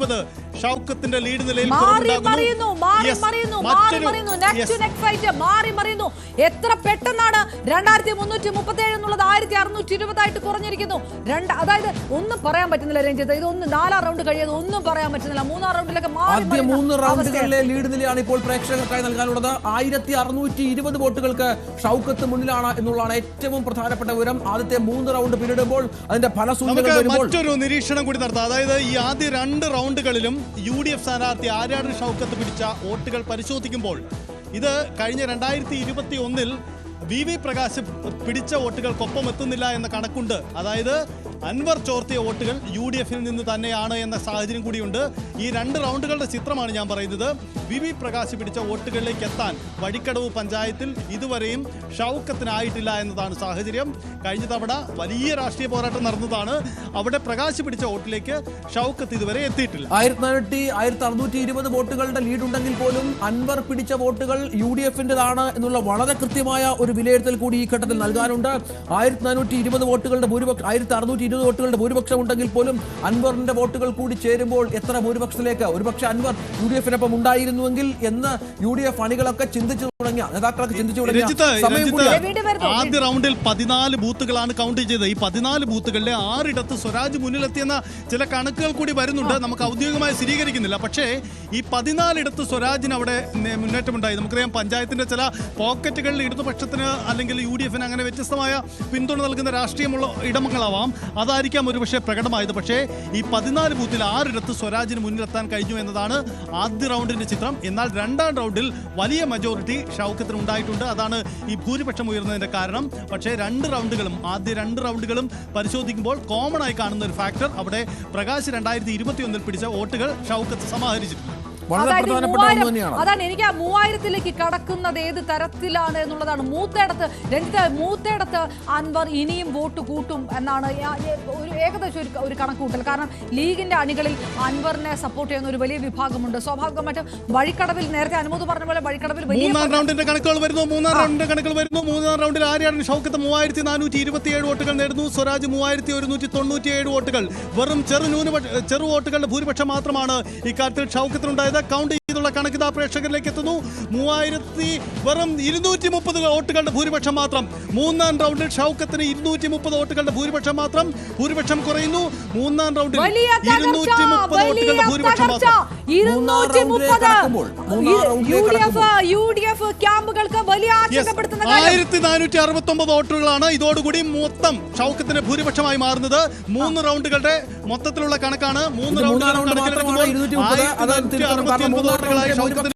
220 ഷൗക്കത്തിന്റെ lead നിലയിൽ എത്ര പെട്ടെന്നാണ് 2337 എന്നുള്ളത് 1620 ആയിട്ട് കുറഞ്ഞിരിക്കുന്നു. അതായത് ഒന്നും പറയാൻ പറ്റുന്നില്ല രഞ്ജിത്ത്. ഇതൊന്നും 4 റൗണ്ട് കഴിയാതെ ഒന്നും പറയാൻ പറ്റുന്നില്ല. 3-ാം റൗണ്ടിലൊക്കെ ആദ്യ 3 റൗണ്ടുകളിലെ ലീഡ് നിലയാണ് ഇപ്പോൾ പ്രേക്ഷകർക്കായി നൽകാനുള്ളത്. 1620 വോട്ടുകൾക്ക് ഷൗക്കത്ത് മുന്നിലാണ് എന്നുള്ളതാണ് ഏറ്റവും പ്രധാനപ്പെട്ട വിവരം. ആദ്യത്തെ 3 റൗണ്ട് പിന്നിടുമ്പോൾ അതിന്റെ ഫലസൂചനകൾ വരുമ്പോൾ മറ്റൊരു നിരീക്ഷണം കൂടി നടത്താം. അതായത് ഈ ആദ്യ 2 റൗണ്ടുകളിലും UDF സ്ഥാനാർത്ഥി ആര്യാടൻ ഷൗക്കത്ത് പിടിച്ച വോട്ടുകൾ പരിശോധിക്കുമ്പോൾ ഇത് കഴിഞ്ഞ 2021-ൽ VV പ്രകാശ് പിടിച്ച വോട്ടുകൾക്കൊപ്പം എത്തുന്നില്ല എന്ന കണക്കുണ്ട്. അതായത് അൻവർ ചോർത്തിയ വോട്ടുകൾ UDF-ൽ നിന്ന് തന്നെയാണ് എന്ന സാഹചര്യം കൂടിയുണ്ട്. ഈ 2 റൗണ്ടുകളുടെ ചിത്രമാണ് ഞാൻ പറയുന്നത്. VV പ്രകാശ് പിടിച്ച വോട്ടുകളിലേക്ക് എത്താൻ വഴിക്കടവ് പഞ്ചായത്തിൽ ഇതുവരെയും ഷൗക്കത്തിനായിട്ടില്ല എന്നതാണ് സാഹചര്യം. കഴിഞ്ഞ തവണ വലിയ രാഷ്ട്രീയ പോരാട്ടം നടന്നതാണ്. അവിടെ പ്രകാശ് പിടിച്ച വോട്ടിലേക്ക് ഷൗക്കത്ത് ഇതുവരെ എത്തിയിട്ടില്ല. 1620 വോട്ടുകളുടെ ലീഡ് ഉണ്ടെങ്കിൽ പോലും അൻവർ പിടിച്ച വോട്ടുകൾ UDF-ന്റേതാണ് എന്നുള്ള വളരെ കൃത്യമായ ഒരു വിലയിരുത്തൽ കൂടി ഈ ഘട്ടത്തിൽ നൽകാനുണ്ട്. 1620 വോട്ടുകളുടെ ഭൂരിപക്ഷം ഉണ്ടെങ്കിൽ പോലും അൻവറിന്റെ വോട്ടുകൾ കൂടി ചേരുമ്പോൾ എത്ര ഭൂരിപക്ഷത്തിലേക്ക് ഒരുപക്ഷെ അൻവർ UDF-നൊപ്പം ഉണ്ടായിരുന്നുവെങ്കിൽ എന്ന് UDF അണികളൊക്കെ ചിന്തിച്ചു തുടങ്ങിയ നേതാക്കളൊക്കെ ചിന്തിച്ചു തുടങ്ങിയ ആദ്യ റൗണ്ടിൽ 14 ബൂത്തുകളാണ് കൗണ്ട് ചെയ്തത്. ഈ 14 ബൂത്തുകളിലെ 6 സ്വരാജ് മുന്നിലെത്തിയെന്ന ചില കണക്കുകൾ കൂടി വരുന്നുണ്ട്. നമുക്ക് ഔദ്യോഗികമായി സ്ഥിരീകരിക്കുന്നില്ല. പക്ഷേ ഈ 14 സ്വരാജിന് അവിടെ മുന്നേറ്റമുണ്ടായി. നമുക്കറിയാം പഞ്ചായത്തിന്റെ ചില പോക്കറ്റുകളിൽ ഇടതുപക്ഷത്തിന് അല്ലെങ്കിൽ UDF-ന് അങ്ങനെ വ്യത്യസ്തമായ പിന്തുണ നൽകുന്ന രാഷ്ട്രീയമുള്ള ഇടമങ്ങളാവാം. അതായിരിക്കാം ഒരുപക്ഷെ പ്രകടമായത്. പക്ഷേ ഈ 14 ബൂത്തിൽ 6 സ്വരാജിന് മുന്നിലെത്താൻ കഴിഞ്ഞു എന്നതാണ് ആദ്യ റൗണ്ടിന്റെ ചിത്രം. എന്നാൽ 2-ാം റൗണ്ടിൽ വലിയ മജോറിറ്റി ഷൗക്കത്തിന് ഉണ്ടായിട്ടുണ്ട്. അതാണ് ഈ ഭൂരിപക്ഷം ഉയർന്നതിന്റെ കാരണം. പക്ഷേ ആദ്യ 2 റൗണ്ടുകളും പരിശോധിക്കുമ്പോൾ കോമൺ ആയി കാണുന്ന ഒരു ഫാക്ടർ അവിടെ പ്രകാശ് 2021-ൽ പിടിച്ച വോട്ടുകൾ ഷൗക്കത്ത് സമാഹരിച്ചിട്ടുണ്ട്. അതാണ് എനിക്ക് 3000-ലേക്ക് കടക്കുന്നത് ഏത് തരത്തിലാണ് എന്നുള്ളതാണ്. മൂത്തേടത്ത് അൻവർ ഇനിയും വോട്ട് കൂട്ടും എന്നാണ് ഏകദേശം ഒരു കണക്കുകൂട്ടൽ. കാരണം ലീഗിന്റെ അണികളിൽ അൻവറിനെ സപ്പോർട്ട് ചെയ്യുന്ന ഒരു വലിയ വിഭാഗമുണ്ട്. സ്വാഭാവികമായിട്ടും വഴിക്കടവിൽ നേരത്തെ അനുമതി പറഞ്ഞ പോലെ വഴിക്കടവിൽ 3-ാം റൗണ്ടിന്റെ കണക്കുകൾ വരുന്നു. 3-ാം റൗണ്ടിൽ ആര്യാടൻ ഷൗക്കത്ത് 3427 വോട്ടുകൾ നേടുന്നു. സ്വരാജ് 3197 വോട്ടുകൾ. വെറും ചെറു വോട്ടുകളുടെ ഭൂരിപക്ഷം മാത്രമാണ് ഇക്കാര്യത്തിൽ ഷൗക്കത്തിനുണ്ടായത്. കൗണ്ട് ചെയ്തുള്ള കണക്ക് പ്രേക്ഷകരിലേക്ക് എത്തുന്നു. 230 വോട്ടുകളുടെ ഭൂരിപക്ഷം മാത്രം. 3-ാം റൗണ്ടിൽ ഷൗക്കത്തിന് 230 വോട്ടുകളുടെ ഭൂരിപക്ഷം മാത്രം. ഭൂരിപക്ഷം കുറയുന്നു. 3-ാം റൗണ്ടിൽ 230 വോട്ടുകളുടെ ഭൂരിപക്ഷം മാത്രം. UDF ക്യാമ്പുകൾക്ക് വലിയ 1469 വോട്ടുകളാണ് ഇതോടുകൂടി മൊത്തം ഷൗക്കത്തിന് ഭൂരിപക്ഷമായി മാറുന്നത്. 3 റൗണ്ടുകളുടെ മൊത്തത്തിലുള്ള കണക്കാണ്. 3 റൗണ്ടുകളുടെ കണക്കിലെടുക്കുമ്പോൾ 1269 വോട്ടുകളായി ഷൗക്കത്തിന്